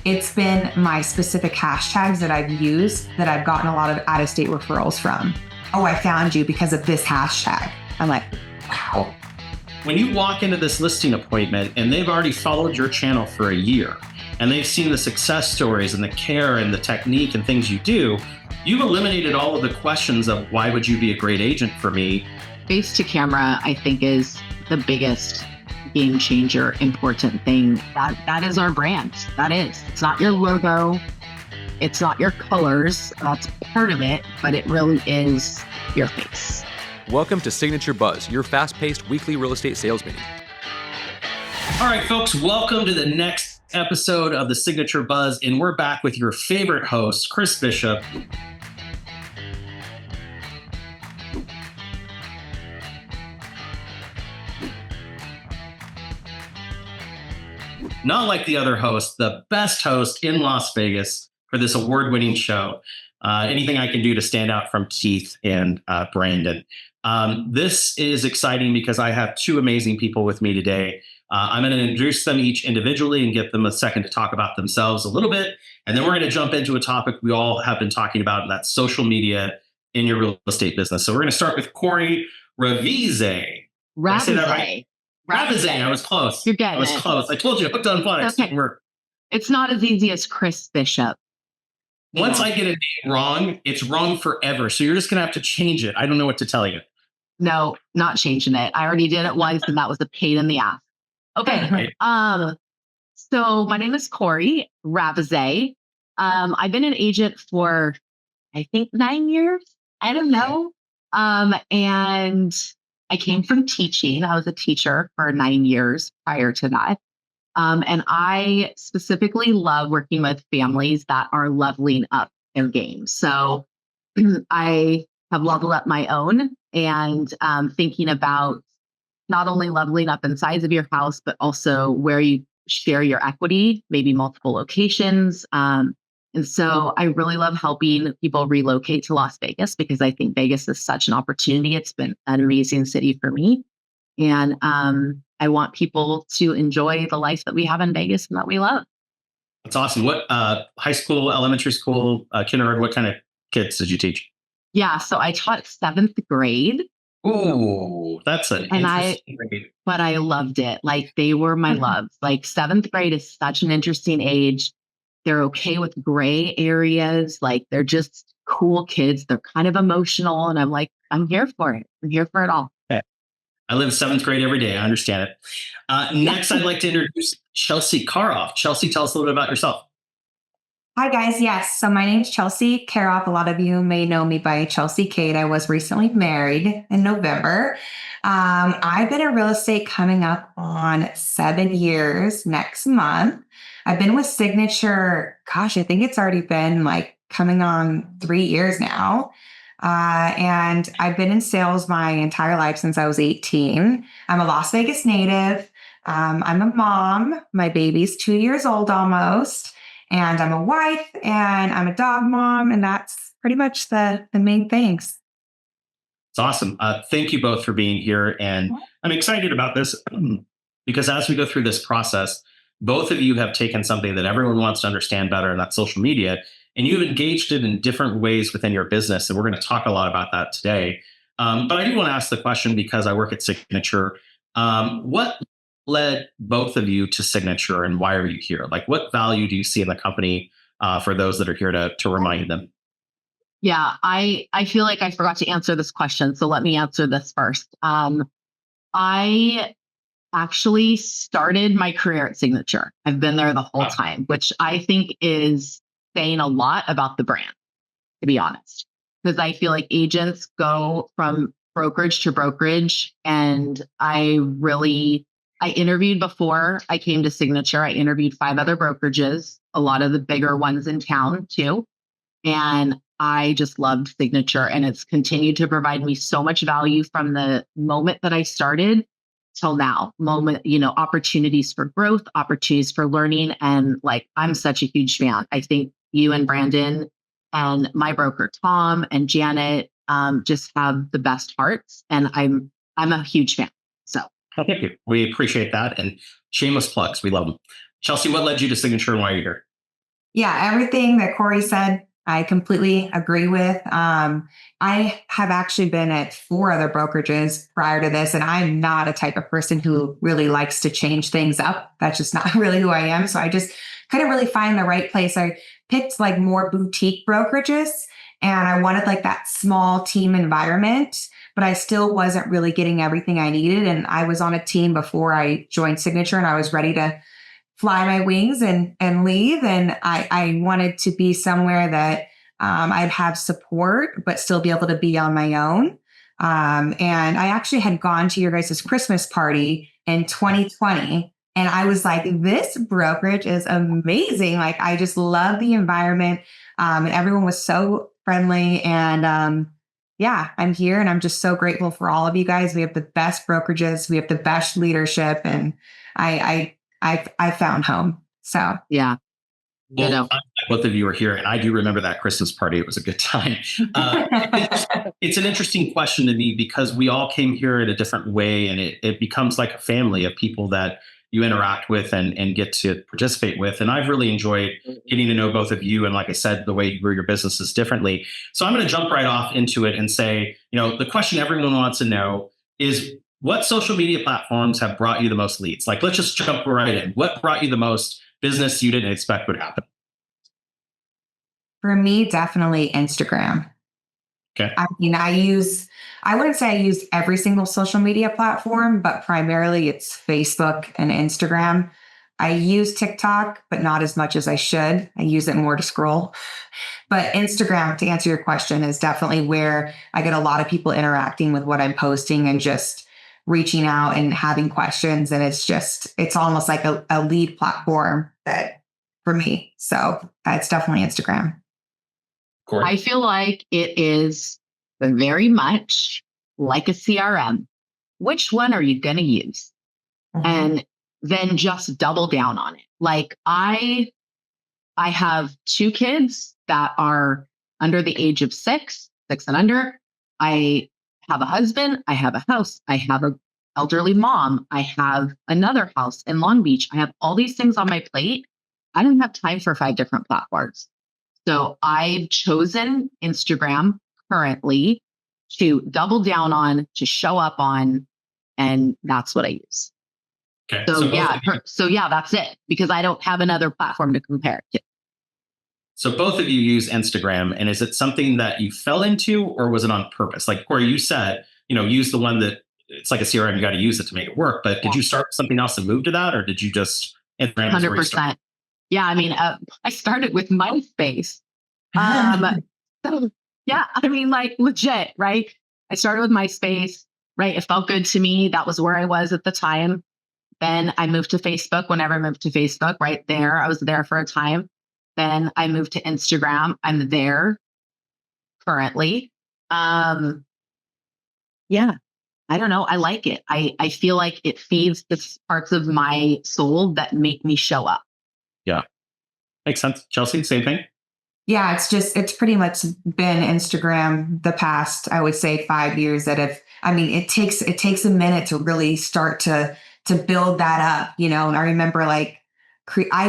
It's been my specific hashtags that I've used that I've gotten a lot of out-of-state referrals from. Oh, I found you because of this hashtag. I'm like, wow. When you walk into this listing appointment and they've already followed your channel for a year and they've seen the success stories and the care and the technique and things you do, you've eliminated all of the questions of why would you be a great agent for me? Face to camera, I think, is the biggest game changer, important thing. That is our brand. That is. It's not your logo. It's not your colors. That's part of it, but it really is your face. Welcome to Signature Buzz, your fast-paced weekly real estate sales meeting. All right, folks, welcome to the next episode of the Signature Buzz, and we're back with your favorite host, Chris Bishop. Not like the other host, the best host in Las Vegas for this award-winning show. Anything I can do to stand out from Keith and Brandon. This is exciting because I have two amazing people with me today. I'm going to introduce them each individually and give them a second to talk about themselves a little bit. And then we're going to jump into a topic we all have been talking about, and that's social media in your real estate business. So we're going to start with Corey Ravize. Did I say that right? Ravize. I was close. You're getting I was close. I told you, hooked on phonics. Okay. It's not as easy as Chris Bishop. Once I get a name wrong, it's wrong forever. So you're just going to have to change it. I don't know what to tell you. No, not changing it. I already did it once, and that was a pain in the ass. Okay. Right. So my name is Corey Ravize. I've been an agent for, I think, 9 years. I don't know. And I came from teaching. I was a teacher for 9 years prior to that. And I specifically love working with families that are leveling up their game. So I have leveled up my own and thinking about not only leveling up in size of your house, but also where you share your equity, maybe multiple locations. And so I really love helping people relocate to Las Vegas because I think Vegas is such an opportunity. It's been an amazing city for me. And I want people to enjoy the life that we have in Vegas and that we love. That's awesome. What high school, elementary school, kindergarten, what kind of kids did you teach? Yeah, so I taught 7th grade. Ooh, that's an interesting grade. But I loved it. Like, they were my loves. Like, 7th grade is such an interesting age. They're okay with gray areas. Like, they're just cool kids. They're kind of emotional. And I'm like, I'm here for it. I'm here for it all. I live 7th grade every day. I understand it. Next, I'd like to introduce Chelsey Kade. Chelsey, tell us a little bit about yourself. Hi, guys. Yes. So my name is Chelsey Kade. A lot of you may know me by Chelsey Kade. I was recently married in November. I've been in real estate coming up on 7 years next month. I've been with Signature. Gosh, I think it's already been like coming on 3 years now. And I've been in sales my entire life since I was 18. I'm a Las Vegas native. I'm a mom. My baby's 2 years old almost. And I'm a wife and I'm a dog mom. And that's pretty much the main things. It's awesome. Thank you both for being here. And I'm excited about this because as we go through this process, both of you have taken something that everyone wants to understand better, and that's social media. And you've engaged it in different ways within your business. And we're going to talk a lot about that today. But I do want to ask the question because I work at Signature. What led both of you to Signature and why are you here? Like, what value do you see in the company for those that are here to remind them? Yeah, I feel like I forgot to answer this question. So let me answer this first. I actually started my career at Signature. I've been there the whole time, which I think is saying a lot about the brand, to be honest, because I feel like agents go from brokerage to brokerage. And I interviewed before I came to Signature. I interviewed 5 other brokerages, a lot of the bigger ones in town too. And I just loved Signature, and it's continued to provide me so much value from the moment that I started till now. Opportunities for growth, opportunities for learning. And like, I'm such a huge fan. I think you and Brandon and my broker, Tom and Janet, just have the best hearts. And I'm a huge fan. So thank you. We appreciate that. And shameless plugs. We love them. Chelsey, what led you to Signature and why are you here? Yeah, everything that Corey said, I completely agree with. I have actually been at 4 other brokerages prior to this, and I'm not a type of person who really likes to change things up. That's just not really who I am. So I just couldn't really find the right place. I picked like more boutique brokerages, and I wanted like that small team environment, but I still wasn't really getting everything I needed. And I was on a team before I joined Signature, and I was ready to fly my wings and leave. And I wanted to be somewhere that I'd have support, but still be able to be on my own. And I actually had gone to your guys' Christmas party in 2020. And I was like, this brokerage is amazing. Like, I just love the environment. And everyone was so friendly. And yeah, I'm here and I'm just so grateful for all of you guys. We have the best brokerages, we have the best leadership, and I found home. So Yeah. Well, both of you are here, and I do remember that Christmas party. It was a good time. It's an interesting question to me because we all came here in a different way, and it becomes like a family of people that you interact with and get to participate with. And I've really enjoyed getting to know both of you. And like I said, the way you grew your businesses differently. So I'm going to jump right off into it and say, the question everyone wants to know is, what social media platforms have brought you the most leads? Like, let's just jump right in. What brought you the most business you didn't expect would happen? for me, definitely Instagram. Okay. I mean, I wouldn't say I use every single social media platform, but primarily it's Facebook and Instagram. I use TikTok, but not as much as I should. I use it more to scroll. But Instagram, to answer your question, is definitely where I get a lot of people interacting with what I'm posting and just reaching out and having questions. And it's almost like a lead platform that for me. So it's definitely Instagram. Corey? I feel like it is very much like a CRM. Which one are you going to use? Mhm. And then just double down on it. Like I have 2 kids that are under the age of 6 and under. I have a husband. I have a house. I have an elderly mom. I have another house in Long Beach. I have all these things on my plate. I don't have time for 5 different platforms. So I've chosen Instagram currently to double down on, to show up on, and that's what I use. Okay. So yeah, that's it, because I don't have another platform to compare it to. So both of you use Instagram, and is it something that you fell into, or was it on purpose? Like Corey, you said, use the one that it's like a CRM, you got to use it to make it work. But did you start something else and move to that, or did you just Instagram? 100%. Yeah, I mean, I started with MySpace. So yeah, I mean, like legit, right? I started with MySpace, right? It felt good to me. That was where I was at the time. Then I moved to Facebook. Whenever I moved to Facebook, right there, I was there for a time. Then I moved to Instagram. I'm there currently. Yeah, I don't know. I like it. I feel like it feeds the parts of my soul that make me show up. Yeah. Makes sense. Chelsey, same thing? Yeah, it's pretty much been Instagram the past, I would say 5 years it takes a minute to really start to build that up, and I remember I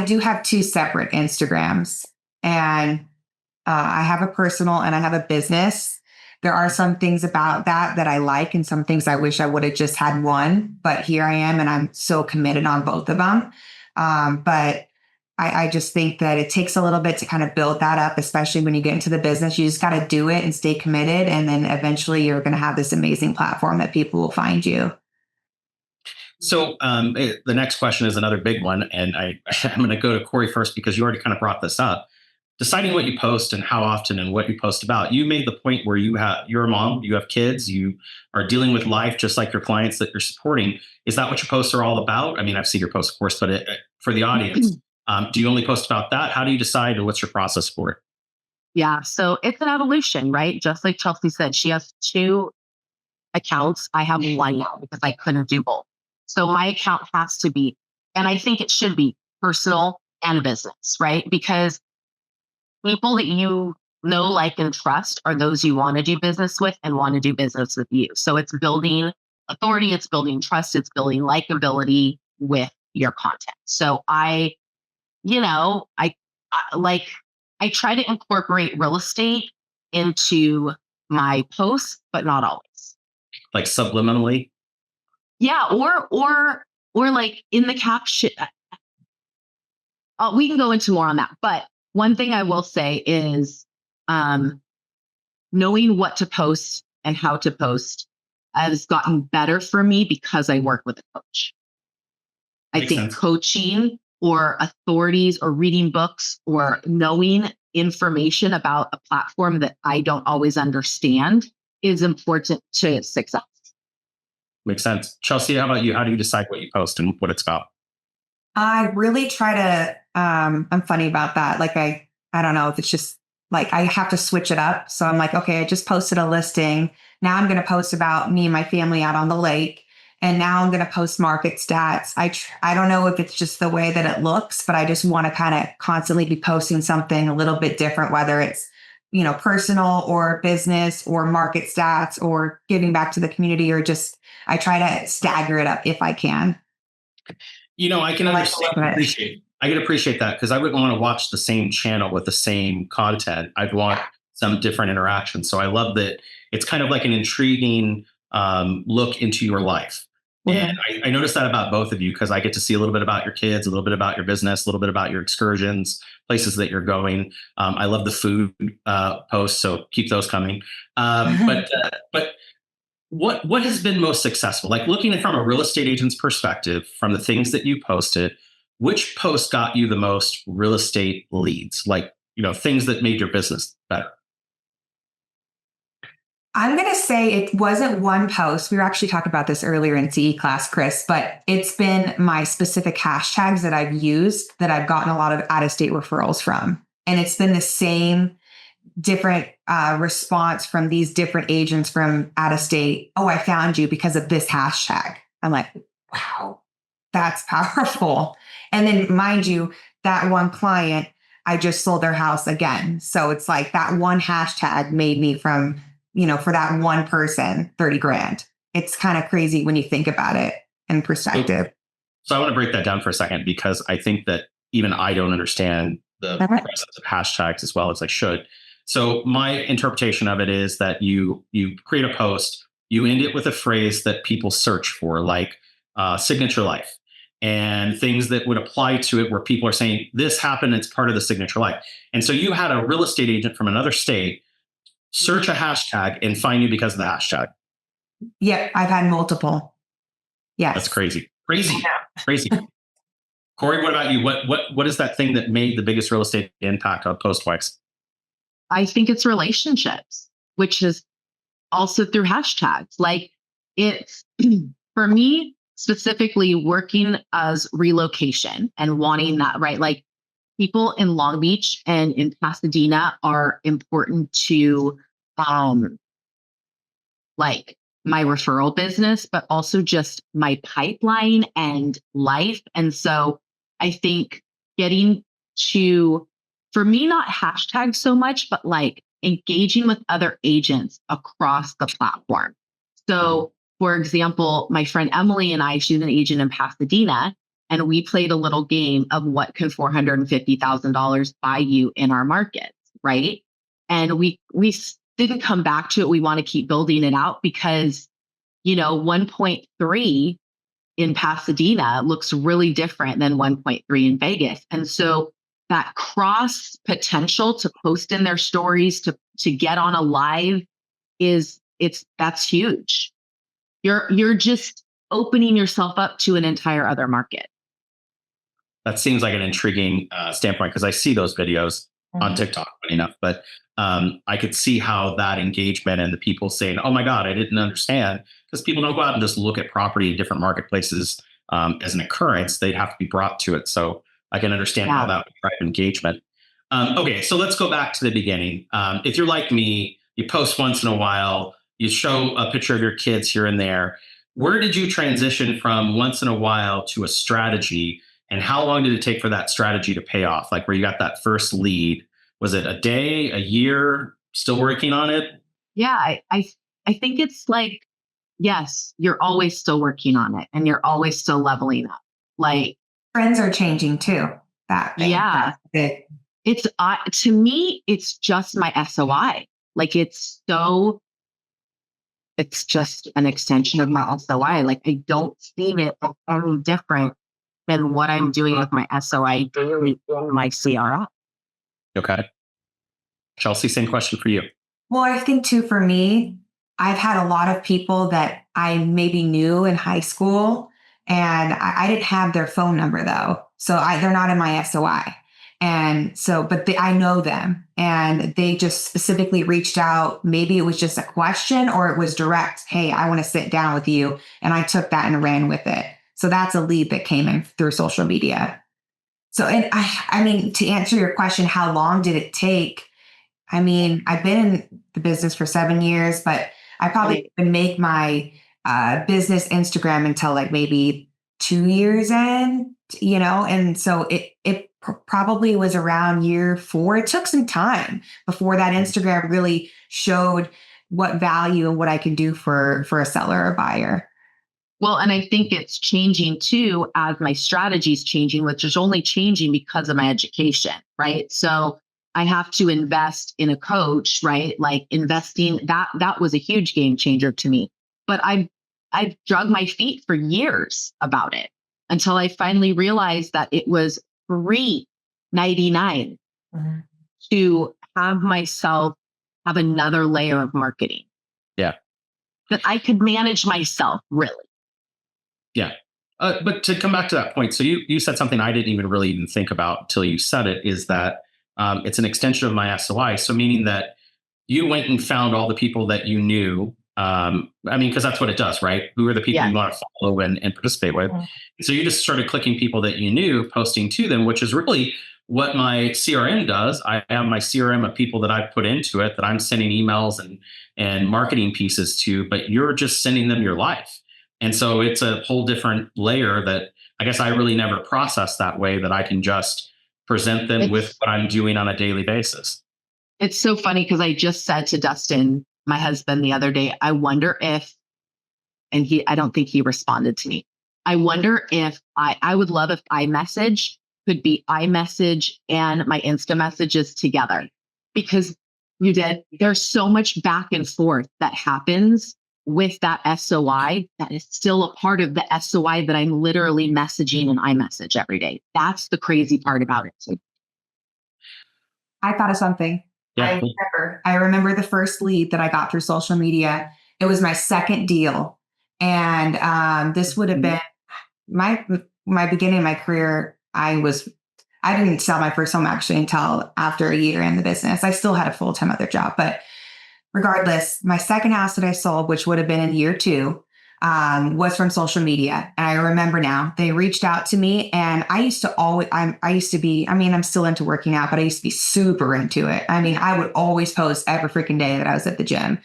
do have 2 separate Instagrams, and I have a personal and I have a business. There are some things about that I like, and some things I wish I would have just had one, but here I am and I'm so committed on both of them. But I just think that it takes a little bit to kind of build that up, especially when you get into the business. You just got to do it and stay committed. And then eventually you're going to have this amazing platform that people will find you. So the next question is another big one. And I'm going to go to Corey first because you already kind of brought this up. Deciding what you post and how often and what you post about. You made the point where you're a mom, you have kids, you are dealing with life just like your clients that you're supporting. Is that what your posts are all about? I mean, I've seen your posts, of course, but for the audience, do you only post about that? How do you decide, or what's your process for it? Yeah, so it's an evolution, right? Just like Chelsey said, she has 2 accounts. I have one now because I couldn't do both. So my account has to be, and I think it should be, personal and business, right? Because people that you know, like, and trust are those you want to do business with and want to do business with you. So it's building authority, it's building trust, it's building likability with your content. So I I try to incorporate real estate into my posts, but not always. Like subliminally? Yeah, or like in the caption. We can go into more on that. But one thing I will say is knowing what to post and how to post has gotten better for me because I work with a coach. I Makes think sense. coaching or authorities or reading books or knowing information about a platform that I don't always understand is important to success. Makes sense. Chelsey, how about you? How do you decide what you post and what it's about? I really try to, I'm funny about that. Like, I don't know if it's just like, I have to switch it up. So I'm like, okay, I just posted a listing. Now I'm going to post about me and my family out on the lake. And now I'm going to post market stats. I don't know if it's just the way that it looks, but I just want to kind of constantly be posting something a little bit different, whether it's, personal or business or market stats or giving back to the community, or just, I try to stagger it up if I can. I can Like, understand, I can appreciate that, because I wouldn't want to watch the same channel with the same content. I'd want some different interaction. So I love that it's kind of like an intriguing look into your life. And I noticed that about both of you, because I get to see a little bit about your kids, a little bit about your business, a little bit about your excursions, places that you're going. I love the food posts, so keep those coming. But what has been most successful? Like, looking at it from a real estate agent's perspective, from the things that you posted, which post got you the most real estate leads? Like, things that made your business better. I'm going to say it wasn't one post. We were actually talking about this earlier in CE class, Chris, but it's been my specific hashtags that I've used that I've gotten a lot of out-of-state referrals from. And it's been the same different response from these different agents from out of state. Oh, I found you because of this hashtag. I'm like, wow, that's powerful. And then, mind you, that one client, I just sold their house again. So it's like that one hashtag made me from, for that one person, 30 grand. It's kind of crazy when you think about it in perspective. So I want to break that down for a second, because I think that even I don't understand the process of hashtags as well as I should. So my interpretation of it is that you create a post, you end it with a phrase that people search for, like signature life, and things that would apply to it, where people are saying this happened, it's part of the signature life. And so you had a real estate agent from another state search a hashtag and find you because of the hashtag. Yeah, I've had multiple. Yes. That's crazy. Crazy. Corey, what about you? What is that thing that made the biggest real estate impact on Postwise? I think it's relationships, which is also through hashtags. Like, it's for me specifically, working as relocation and wanting that, right? Like, people in Long Beach and in Pasadena are important to like my referral business, but also just my pipeline and life. And so I think getting to, for me, not hashtags so much, but like engaging with other agents across the platform. So, for example, my friend Emily and I, she's an agent in Pasadena, and we played a little game of what can $450,000 buy you in our markets, right? And we didn't come back to it. We want to keep building it out because, 1.3 in Pasadena looks really different than 1.3 in Vegas. And so that cross potential to post in their stories, to get on a live that's huge. You're just opening yourself up to an entire other market. That seems like an intriguing standpoint, because I see those videos on TikTok, funny enough, but I could see how that engagement and the people saying, oh my God, I didn't understand, because people don't go out and just look at property in different marketplaces as an occurrence. They'd have to be brought to it. So I can understand how that would drive engagement. Okay, so let's go back to the beginning. If you're like me, you post once in a while, you show a picture of your kids here and there. Where did you transition from once in a while to a strategy? And how long did it take for that strategy to pay off? Like, where you got that first lead? Was it a day, a year, still working on it? Yeah, I think it's like, yes, you're always still working on it, and you're always still leveling up. Like, trends are changing too. Yeah. That's big. It's to me, it's just my SOI. Like it's just an extension of my SOI. Like I don't see it as any different than what I'm doing with my SOI daily in my CRM. Okay. Chelsey, same question for you. Well, I think too, for me, I've had a lot of people that I maybe knew in high school, and I didn't have their phone number though. So they're not in my SOI. And so, but I know them, and they just specifically reached out. Maybe it was just a question or it was direct. Hey, I want to sit down with you. And I took that and ran with it. So that's a lead that came in through social media. So, and I mean, to answer your question, how long did it take? I mean, I've been in the business for 7 years, but I probably didn't make my business Instagram until like maybe 2 years in, and so it probably was around year 4. It took some time before that Instagram really showed what value and what I can do for a seller or buyer. Well, and I think it's changing too as my strategy is changing, which is only changing because of my education, right? So I have to invest in a coach, right? Like investing, that was a huge game changer to me. But I've drug my feet for years about it until I finally realized that it was $3.99 to have myself have another layer of marketing. Yeah. That I could manage myself, really. Yeah. But to come back to that point, so you said something I didn't even think about until you said it, is that it's an extension of my SOI. So meaning that you went and found all the people that you knew. I mean, because that's what it does, right? Who are the people you want to follow and participate with? So you just started clicking people that you knew, posting to them, which is really what my CRM does. I have my CRM of people that I've put into it that I'm sending emails and marketing pieces to, but you're just sending them your life. And so it's a whole different layer that I guess I really never processed that way, that I can just present them with what I'm doing on a daily basis. It's so funny because I just said to Dustin, my husband, the other day, I wonder if, and I don't think he responded to me. I wonder if I would love if iMessage could be iMessage and my Insta messages together, because there's so much back and forth that happens with that SOI that is still a part of the SOI that I'm literally messaging in iMessage every day. That's the crazy part about it. So, I thought of something. Yeah. I remember the first lead that I got through social media. It was my second deal. And this would have been my beginning of my career. I didn't sell my first home actually until after a year in the business. I still had a full-time other job, but regardless, my second house that I sold, which would have been in year 2, was from social media. And I remember now they reached out to me, and I'm still into working out, but I used to be super into it. I mean, I would always post every freaking day that I was at the gym.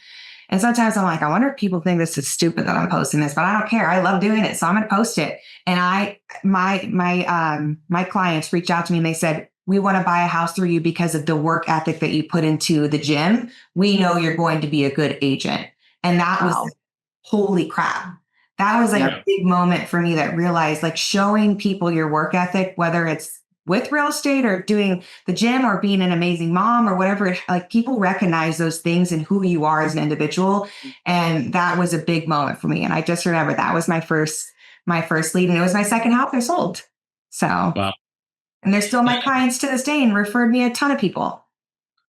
And sometimes I'm like, I wonder if people think this is stupid that I'm posting this, but I don't care. I love doing it. So I'm going to post it. And my clients reached out to me and they said, we want to buy a house through you because of the work ethic that you put into the gym. We know you're going to be a good agent. And that was, holy crap. That was like a big moment for me that realized, like, showing people your work ethic, whether it's with real estate or doing the gym or being an amazing mom or whatever, like, people recognize those things and who you are as an individual. And that was a big moment for me. And I just remember that was my first lead, and it was my second house I sold. So, wow. And they're still my clients to this day and referred me a ton of people.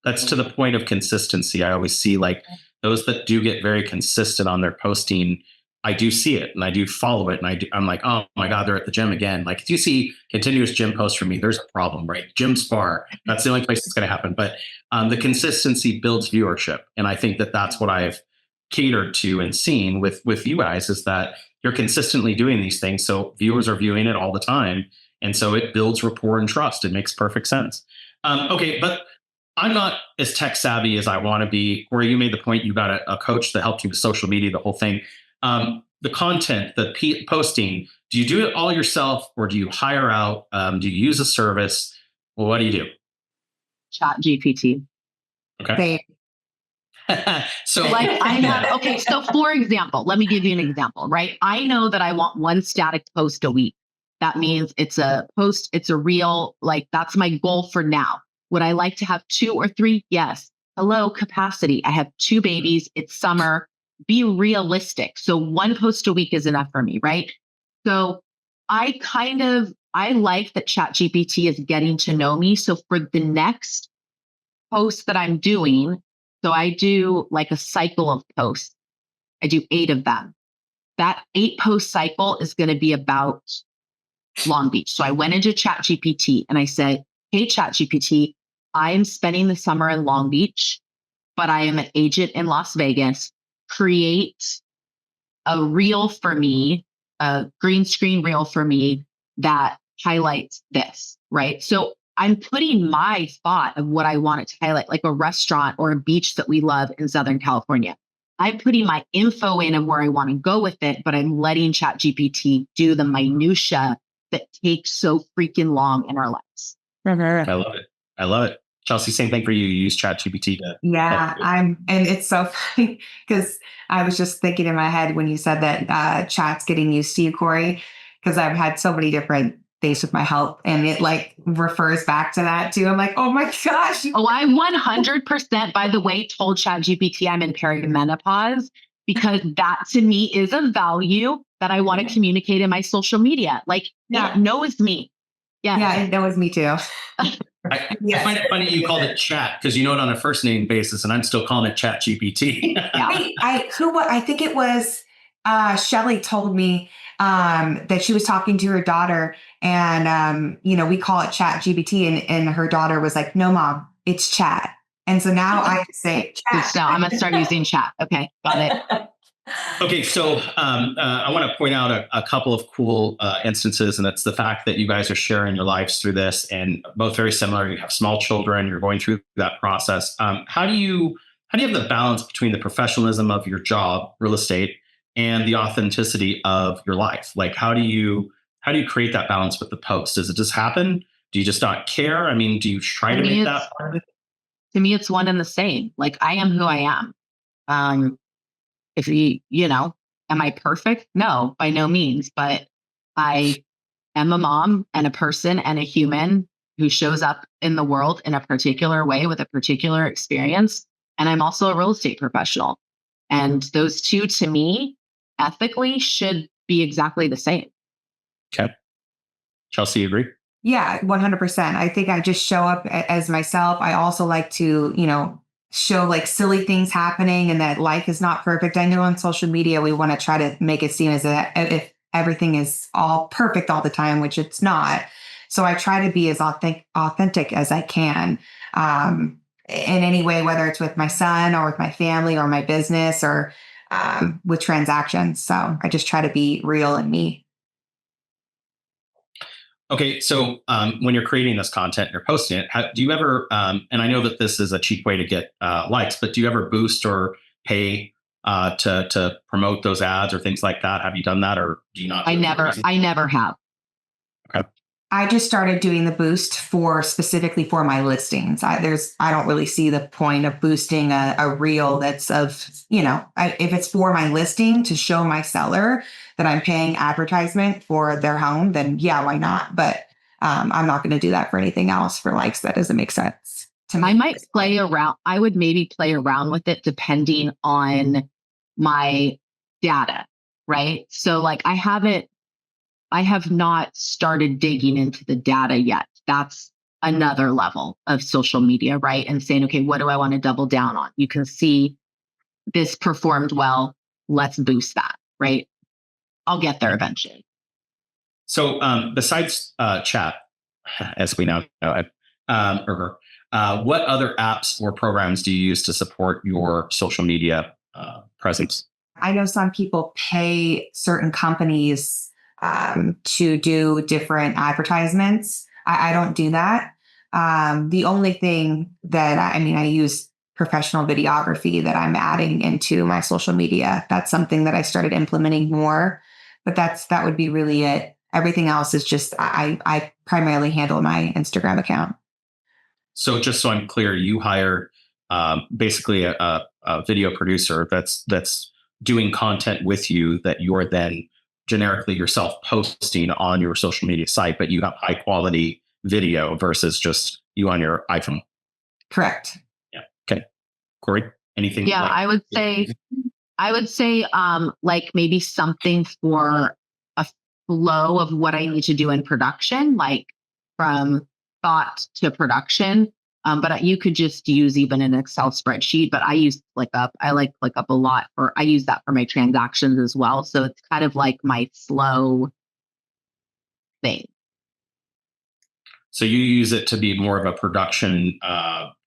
That's to the point of consistency. I always see, like, those that do get very consistent on their posting, I do see it and I do follow it. And I'm like, oh my God, they're at the gym again. Like, if you see continuous gym posts from me, there's a problem, right? Gym Spar, that's the only place it's going to happen. But the consistency builds viewership. And I think that that's what I've catered to and seen with you guys, is that you're consistently doing these things. So viewers are viewing it all the time. And so it builds rapport and trust. It makes perfect sense. Okay, but I'm not as tech savvy as I want to be. Corey, you made the point, you got a coach that helped you with social media, the whole thing. The content, the posting, do you do it all yourself, or do you hire out? Do you use a service? Well, what do you do? ChatGPT. Okay. So for example, let me give you an example, right? I know that I want one static post a week. That means it's a post, it's a reel, like, that's my goal for now. Would I like to have 2 or 3? Yes. Hello, capacity. I have 2 babies. It's summer. Be realistic. So 1 post a week is enough for me, right? So I like that ChatGPT is getting to know me. So for the next post that I'm doing, so I do like a cycle of posts. I do 8 of them. That 8 post cycle is going to be about Long Beach. So I went into ChatGPT and I said, hey, ChatGPT, I am spending the summer in Long Beach, but I am an agent in Las Vegas. Create a reel for me, a green screen reel for me that highlights this, right? So I'm putting my thought of what I want it to highlight, like a restaurant or a beach that we love in Southern California. I'm putting my info in of where I want to go with it, but I'm letting ChatGPT do the minutia that takes so freaking long in our lives. I love it. I love it. Chelsey, same thing for you. You use ChatGPT to. Yeah, and it's so funny because I was just thinking in my head when you said that chat's getting used to you, Corey, because I've had so many different things with my health and it like refers back to that too. I'm like, oh my gosh. Oh, I 100%, by the way, told ChatGPT I'm in perimenopause because that to me is a value that I want to communicate in my social media. Like, it knows me. Yeah, it knows me too. I find it funny you called it chat because you know it on a first name basis, and I'm still calling it Chat GPT. I think it was Shelly told me that she was talking to her daughter, and we call it Chat GPT, and her daughter was like, "No, mom, it's chat." And so now I say chat. So I'm gonna start using chat. Okay, got it. Okay, so I want to point out a couple of cool instances, and that's the fact that you guys are sharing your lives through this, and both very similar. You have small children. You're going through that process. How do you have the balance between the professionalism of your job, real estate, and the authenticity of your life? Like, how do you create that balance with the post? Does it just happen? Do you just not care? I mean, do you try to make that part of it? To me, it's one and the same. Like, I am who I am. If am I perfect? No, by no means, but I am a mom and a person and a human who shows up in the world in a particular way with a particular experience. And I'm also a real estate professional. And those two, to me, ethically should be exactly the same. Okay. Chelsey, agree? Yeah, 100%. I think I just show up as myself. I also like to, show like silly things happening and that life is not perfect. I know on social media, we want to try to make it seem as if everything is all perfect all the time, which it's not. So I try to be as authentic as I can in any way, whether it's with my son or with my family or my business or with transactions. So I just try to be real and me. Okay, so when you're creating this content and you're posting it, do you ever, and I know that this is a cheap way to get likes, but do you ever boost or pay to promote those ads or things like that? Have you done that, or do you not? I never have. Okay. I just started doing the boost specifically for my listings. I don't really see the point of boosting a reel that's of, if it's for my listing to show my seller that I'm paying advertisement for their home, then yeah, why not? But I'm not going to do that for anything else for likes. That doesn't make sense to me. I might play around. I would maybe play around with it depending on my data, right? So like I have not started digging into the data yet. That's another level of social media, right? And saying, okay, what do I want to double down on? You can see this performed well. Let's boost that, right? I'll get there eventually. So besides chat, as we now know it, what other apps or programs do you use to support your social media presence? I know some people pay certain companies to do different advertisements. I don't do that. The only thing that I use professional videography that I'm adding into my social media. That's something that I started implementing more, but that would be really it. Everything else is just, I primarily handle my Instagram account. So just so I'm clear, you hire basically a video producer that's doing content with you that you're then generically yourself posting on your social media site, but you have high quality video versus just you on your iPhone. Correct. Yeah. Okay. Corey, anything? Yeah, like- I would say like maybe something for a flow of what I need to do in production, like from thought to production. But you could just use even an Excel spreadsheet, but I use ClickUp. I like ClickUp a lot I use that for my transactions as well. So it's kind of like my flow thing. So you use it to be more of a production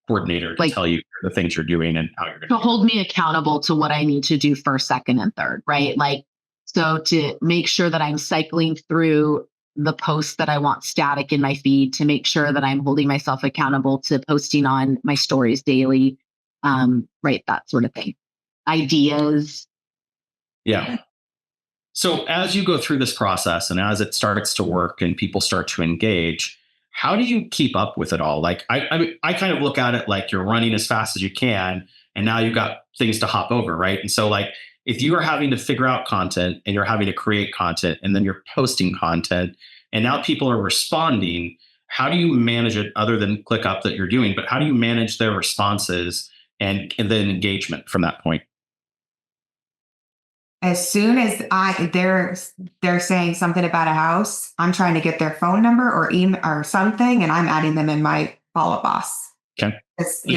coordinator to tell you the things you're doing and how you're going to hold me accountable to what I need to do first, second, and third, right? Like, so to make sure that I'm cycling through the posts that I want static in my feed, to make sure that I'm holding myself accountable to posting on my stories daily, right? That sort of thing. Ideas. Yeah. So as you go through this process and as it starts to work and people start to engage, how do you keep up with it all? Like I kind of look at it like you're running as fast as you can, and now you've got things to hop over, right? And so like if you are having to figure out content and you're having to create content and then you're posting content and now people are responding, how do you manage it other than ClickUp that you're doing? But how do you manage their responses and then engagement from that point? As soon as they're saying something about a house, I'm trying to get their phone number or email or something, and I'm adding them in my follow-up boss. Okay. Say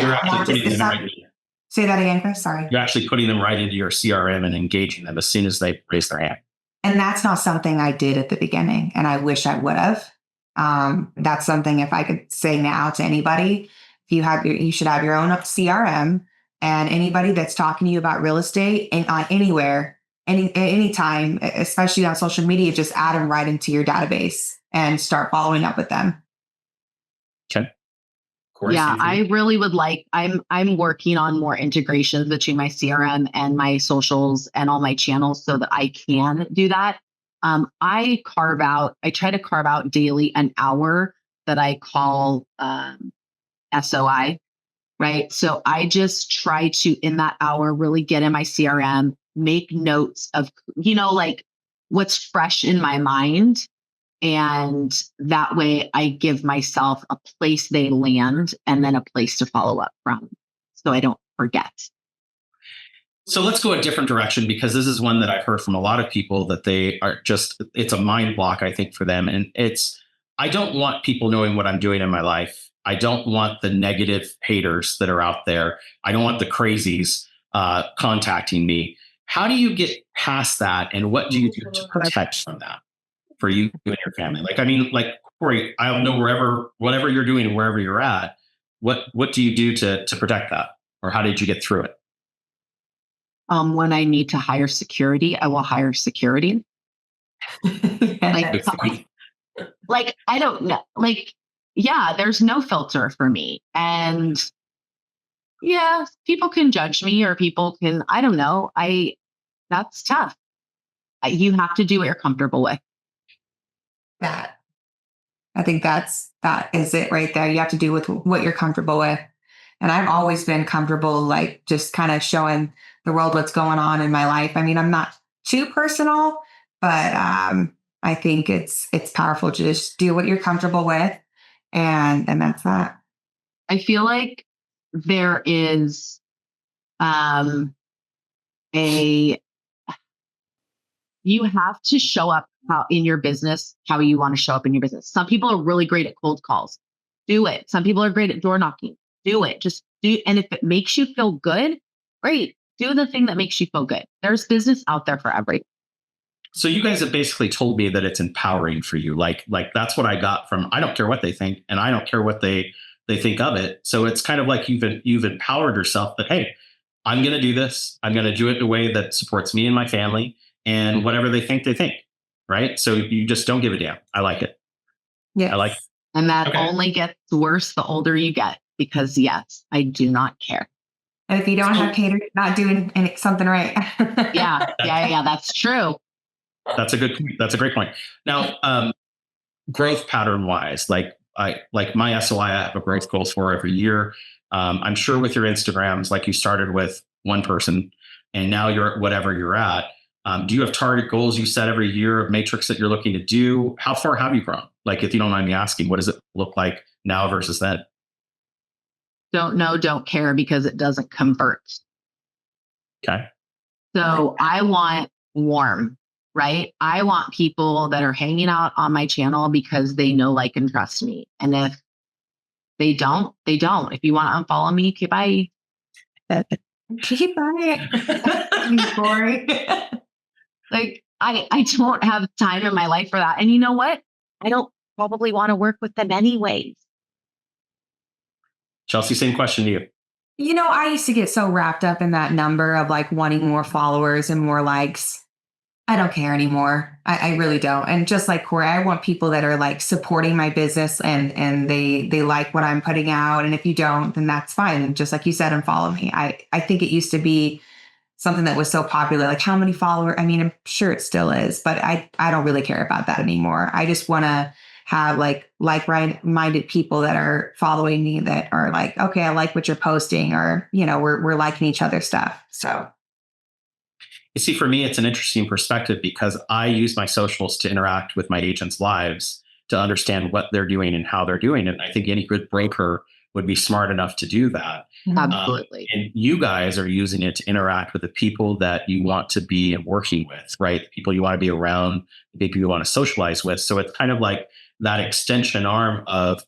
that again, Chris. Sorry. You're actually putting them right into your CRM and engaging them as soon as they raise their hand. And that's not something I did at the beginning, and I wish I would have. That's something, if I could say now to anybody, you should have your own CRM, and anybody that's talking to you about real estate and on anywhere, anytime, especially on social media, just add them right into your database and start following up with them. Okay. Corey, yeah, I really would like, I'm working on more integrations between my CRM and my socials and all my channels so that I can do that. I try to carve out daily an hour that I call SOI, right? So I just try to, in that hour, really get in my CRM, make notes of, like what's fresh in my mind. And that way I give myself a place they land and then a place to follow up from, so I don't forget. So let's go a different direction, because this is one that I've heard from a lot of people that they are just, it's a mind block, I think, for them. And I don't want people knowing what I'm doing in my life. I don't want the negative haters that are out there. I don't want the crazies contacting me. How do you get past that? And what do you do to protect from that for you and your family? Like Corey, I don't know, whatever you're doing, wherever you're at, what do you do to protect that? Or how did you get through it? When I need to hire security, I will hire security. like, I don't know. Like, yeah, there's no filter for me. And yeah, people can judge me, or people can, I don't know. That's tough. You have to do what you're comfortable with. I think that is it right there. You have to do with what you're comfortable with. And I've always been comfortable, like just kind of showing the world what's going on in my life. I mean, I'm not too personal, but I think it's powerful to just do what you're comfortable with. And that's that. I feel like there is you have to show up in your business how you want to show up in your business. Some people are really great at cold calls. Do it. Some people are great at door knocking. Do it. Just do. And if it makes you feel good, great. Do the thing that makes you feel good. There's business out there for everyone. So you guys have basically told me that it's empowering for you. Like that's what I got from, I don't care what they think, and I don't care what they think of it. So it's kind of like you've empowered yourself that, hey, I'm going to do this. I'm going to do it in a way that supports me and my family, and whatever they think, right? So you just don't give a damn. I like it. Yeah. I like it. And that only gets worse the older you get, because yes, I do not care. And if you don't have catered, you're not doing something right. Yeah. That's true. That's a great point. Now, growth pattern wise, like my SOI, I have a growth goals for every year. I'm sure with your Instagrams, like you started with one person and now you're at whatever you're at. Do you have target goals you set every year of matrix that you're looking to do? How far have you grown? Like, if you don't mind me asking, what does it look like now versus then? Don't know, don't care because it doesn't convert. Okay. So I want warm, right? I want people that are hanging out on my channel because they know, like, and trust me. And if they don't, they don't. If you want to unfollow me, okay, bye. Keep buying. Corey. Like, I don't have time in my life for that. And you know what? I don't probably want to work with them anyways. Chelsey, same question to you. I used to get so wrapped up in that number of like wanting more followers and more likes. I don't care anymore. I really don't. And just like Corey, I want people that are like supporting my business and they like what I'm putting out. And if you don't, then that's fine. And just like you said, unfollow me. I think it used to be something that was so popular, like how many followers. I mean, I'm sure it still is, but I don't really care about that anymore. I just want to have like-minded people that are following me that are like, okay, I like what you're posting, or, we're liking each other's stuff. So. You see, for me, it's an interesting perspective because I use my socials to interact with my agents' lives to understand what they're doing and how they're doing it. And I think any good broker would be smart enough to do that. Absolutely. And you guys are using it to interact with the people that you want to be working with, right? The people you want to be around, the people you want to socialize with. So it's kind of like that extension arm of,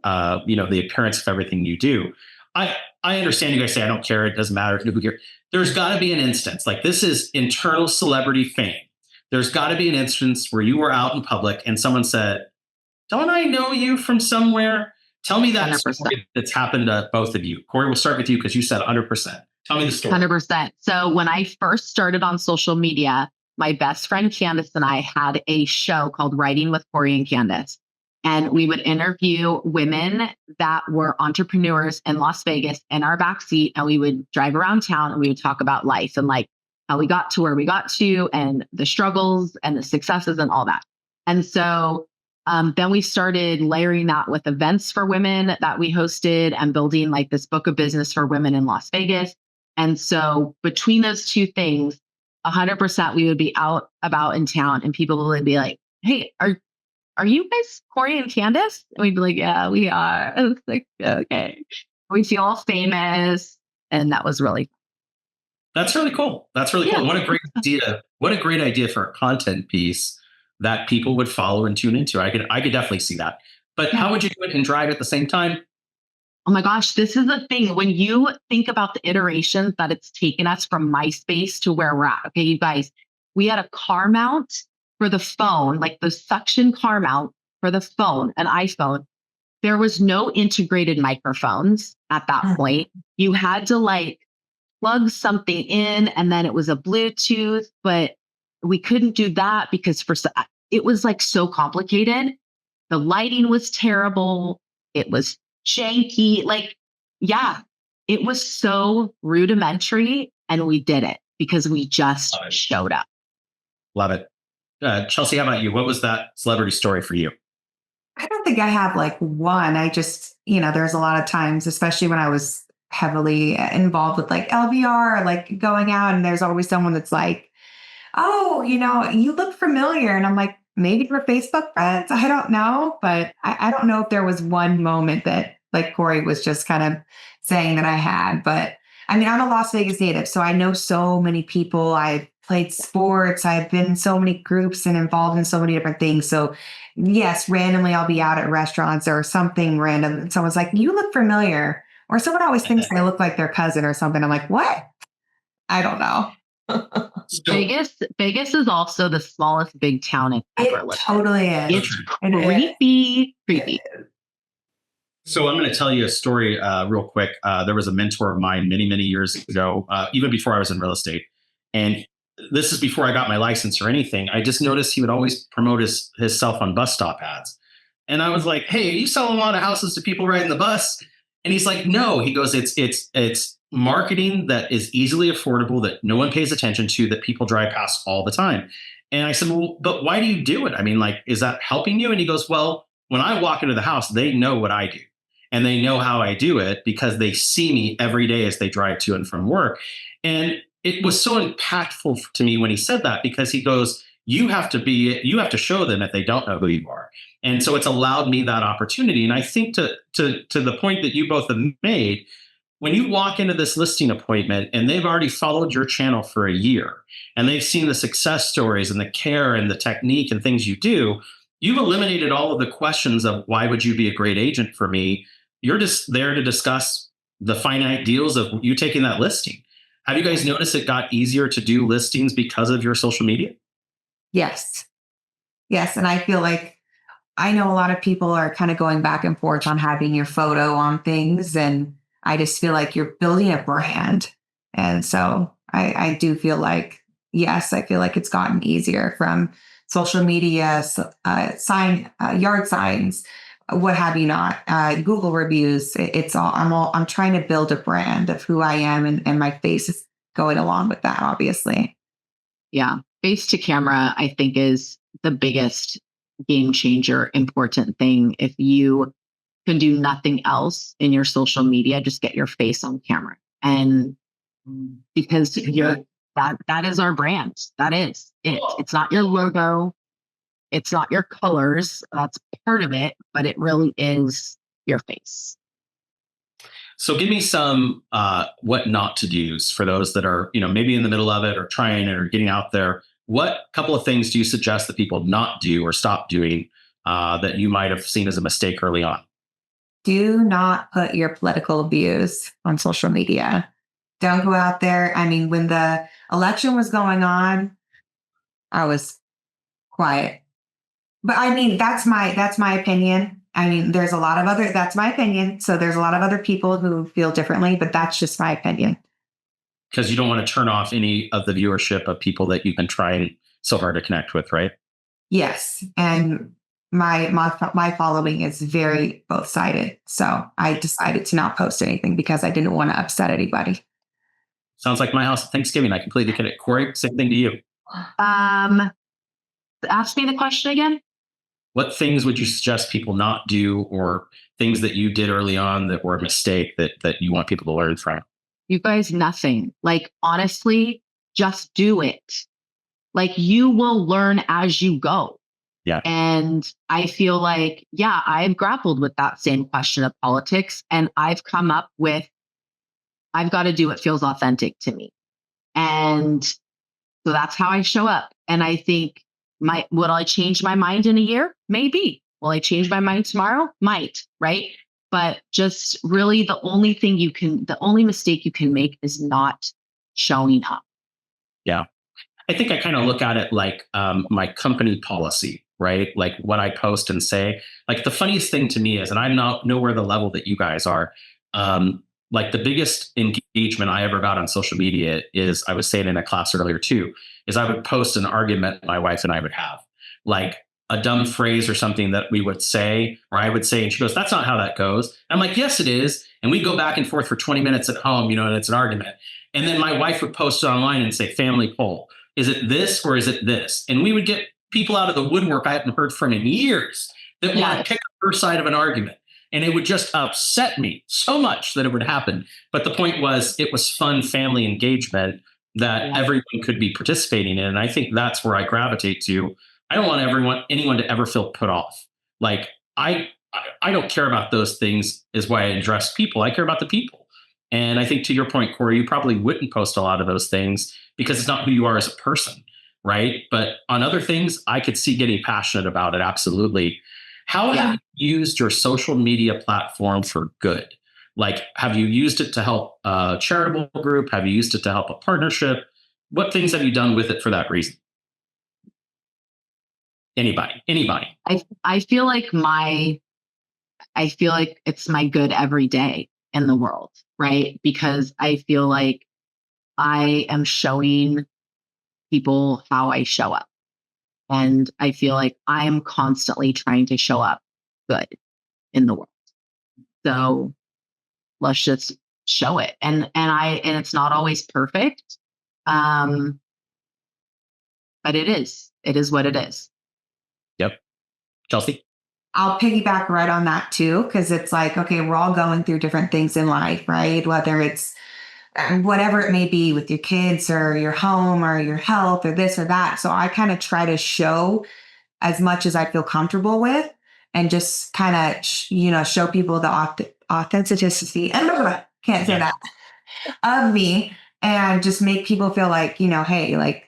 the appearance of everything you do. I understand you guys say, I don't care. It doesn't matter. Who cares? There's got to be an instance, like this is internal celebrity fame. There's got to be an instance where you were out in public and someone said, don't I know you from somewhere? Tell me that 100%. story that's happened to both of you. Corey, we'll start with you because you said 100%. Tell me the story. 100%. So when I first started on social media, my best friend Candace and I had a show called Writing with Corey and Candace. And we would interview women that were entrepreneurs in Las Vegas in our backseat. And we would drive around town and we would talk about life and like how we got to where we got to and the struggles and the successes and all that. And so then we started layering that with events for women that we hosted and building like this book of business for women in Las Vegas. And so between those two things, 100% we would be out about in town and people would be like, hey, are you guys Corey and Candace? And we'd be like, yeah, we are. And it's like, okay. We feel all famous. And that was really fun. That's really cool. That's really cool. What a great idea. What a great idea for a content piece that people would follow and tune into. I could definitely see that. But how would you do it and drive at the same time? Oh my gosh, this is the thing. When you think about the iterations that it's taken us from MySpace to where we're at. Okay, you guys, we had a car mount for the phone, like the suction car mount for the phone, an iPhone. There was no integrated microphones at that point. You had to like plug something in and then it was a Bluetooth, but we couldn't do that because it was like so complicated. The lighting was terrible. It was janky. Like, yeah, it was so rudimentary and we did it because we just showed up. Love it. Chelsey, how about you? What was that celebrity story for you? I don't think I have like one. I just, there's a lot of times, especially when I was heavily involved with like LVR, or like going out, and there's always someone that's like, oh, you look familiar. And I'm like, maybe we're Facebook friends. I don't know. But I don't know if there was one moment that like Corey was just kind of saying that I had. But I mean, I'm a Las Vegas native, so I know so many people. I've played sports. I've been in so many groups and involved in so many different things. So yes, randomly I'll be out at restaurants or something random. And someone's like, you look familiar. Or someone always thinks I look like their cousin or something. I'm like, what? I don't know. Vegas is also the smallest big town in ever lived. Totally is. It's creepy. So I'm going to tell you a story real quick. There was a mentor of mine many, many years ago, even before I was in real estate. And this is before I got my license or anything. I just noticed he would always promote himself on bus stop ads. And I was like, hey, are you selling a lot of houses to people riding the bus? And he's like, no. He goes, it's marketing that is easily affordable, that no one pays attention to, that people drive past all the time. And I said, well, but why do you do it? I mean, like, is that helping you? And he goes, well, when I walk into the house, they know what I do. And they know how I do it because they see me every day as they drive to and from work. And it was so impactful to me when he said that, because he goes, you have to show them that they don't know who you are. And so it's allowed me that opportunity. And I think to the point that you both have made, when you walk into this listing appointment and they've already followed your channel for a year and they've seen the success stories and the care and the technique and things you do, you've eliminated all of the questions of why would you be a great agent for me? You're just there to discuss the finite deals of you taking that listing. Have you guys noticed it got easier to do listings because of your social media? Yes. Yes. And I feel like I know a lot of people are kind of going back and forth on having your photo on things. And I just feel like you're building a brand. And so I do feel like, yes, I feel like it's gotten easier from social media, yard signs, what have you not, Google reviews. It's all, I'm trying to build a brand of who I am, and my face is going along with that, obviously. Yeah. Face to camera, I think, is the biggest game changer, important thing. If you can do nothing else in your social media, just get your face on camera. And because that is our brand. That is it. It's not your logo. It's not your colors. That's part of it, but it really is your face. So give me some what not to do's for those that are, maybe in the middle of it or trying it or getting out there. What couple of things do you suggest that people not do or stop doing that you might have seen as a mistake early on? Do not put your political views on social media. Don't go out there. I mean, when the election was going on, I was quiet. But I mean, that's my opinion. I mean, that's my opinion. So there's a lot of other people who feel differently, but that's just my opinion. Because you don't want to turn off any of the viewership of people that you've been trying so hard to connect with, right? Yes. And my following is very both sided. So I decided to not post anything because I didn't want to upset anybody. Sounds like my house at Thanksgiving. I completely get it. Corey, same thing to you. Ask me the question again. What things would you suggest people not do, or things that you did early on that were a mistake that you want people to learn from? You guys, nothing. Like, honestly, just do it. Like, you will learn as you go. Yeah. And I feel like, yeah, I've grappled with that same question of politics, and I've come up with, I've got to do what feels authentic to me. And so that's how I show up. And I think, will I change my mind in a year? Maybe. Will I change my mind tomorrow? Might, right? But just really the only mistake you can make is not showing up. Yeah. I think I kind of look at it like my company policy, right? Like what I post and say. Like the funniest thing to me is, and I'm not nowhere the level that you guys are, like the biggest engagement I ever got on social media is, I was saying in a class earlier too, is I would post an argument my wife and I would have, like a dumb phrase or something that we would say, or I would say, and she goes, "That's not how that goes." I'm like, "Yes, it is." And we go back and forth for 20 minutes at home, and it's an argument. And then my wife would post it online and say, "Family poll. Is it this or is it this?" And we would get people out of the woodwork I hadn't heard from in years that want to pick up her side of an argument. And it would just upset me so much that it would happen. But the point was, it was fun family engagement that everyone could be participating in. And I think that's where I gravitate to. I don't want anyone to ever feel put off. Like I don't care about those things is why I address people. I care about the people. And I think to your point, Corey, you probably wouldn't post a lot of those things because it's not who you are as a person, right? But on other things, I could see getting passionate about it. Absolutely. How have you used your social media platform for good? Like, have you used it to help a charitable group? Have you used it to help a partnership? What things have you done with it for that reason? Anybody. I feel like it's my good every day in the world, right? Because I feel like I am showing people how I show up. And I feel like I'm constantly trying to show up good in the world. So let's just show it. And it's not always perfect. But it is what it is. Yep. Chelsey? I'll piggyback right on that too, because it's like, okay, we're all going through different things in life, right? Whether it's whatever it may be with your kids or your home or your health or this or that. So I kind of try to show as much as I feel comfortable with and just kind of, show people the authenticity. Can't say that of me and just make people feel like, hey, like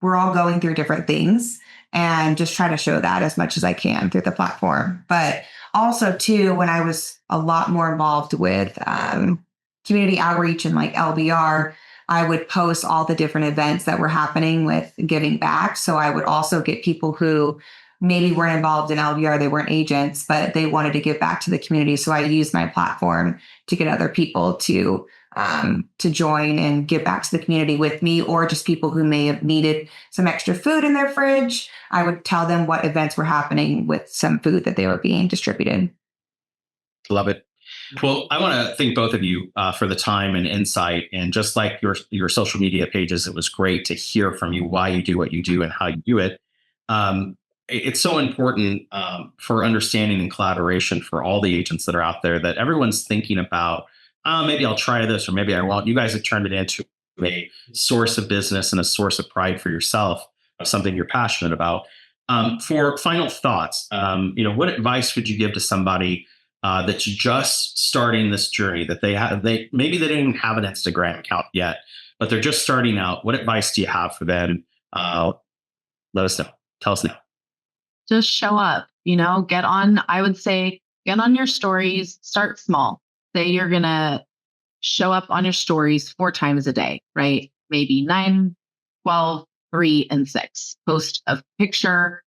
we're all going through different things and just try to show that as much as I can through the platform. But also too, when I was a lot more involved with community outreach and like LBR, I would post all the different events that were happening with giving back. So I would also get people who maybe weren't involved in LBR, they weren't agents, but they wanted to give back to the community. So I used my platform to get other people to join and give back to the community with me, or just people who may have needed some extra food in their fridge. I would tell them what events were happening with some food that they were being distributed. Love it. Well, I want to thank both of you for the time and insight. And just like your social media pages, it was great to hear from you why you do what you do and how you do it. It's so important for understanding and collaboration for all the agents that are out there, that everyone's thinking about, maybe I'll try this or maybe I won't. You guys have turned it into a source of business and a source of pride for yourself, of something you're passionate about. For final thoughts, what advice would you give to somebody that's just starting this journey, that maybe they didn't even have an Instagram account yet, but they're just starting out? What advice do you have for them? Let us know. Tell us now. Just show up, I would say get on your stories, start small. Say you're going to show up on your stories 4 times a day, right? Maybe 9, 12, 3, and 6. Post a picture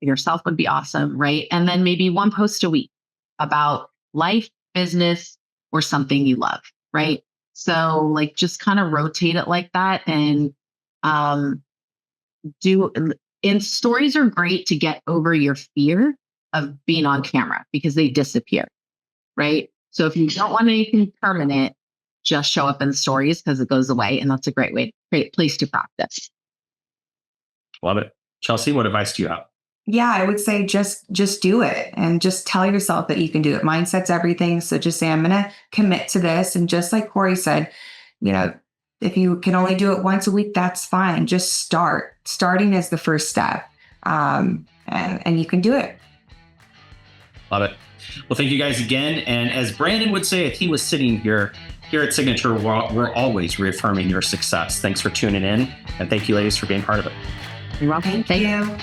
yourself would be awesome, right? And then maybe 1 post a week about life, business, or something you love, right? So like just kind of rotate it like that, and and stories are great to get over your fear of being on camera because they disappear, right? So if you don't want anything permanent, just show up in stories because it goes away, and that's a great place to practice. Love it. Chelsey, what advice do you have? Yeah, I would say just do it and just tell yourself that you can do it. Mindset's everything. So just say, I'm going to commit to this. And just like Corey said, if you can only do it once a week, that's fine. Just start. Starting is the first step. And you can do it. Love it. Well, thank you guys again. And as Brandon would say, if he was sitting here at Signature, we're always reaffirming your success. Thanks for tuning in. And thank you, ladies, for being part of it. You're welcome. Thank you.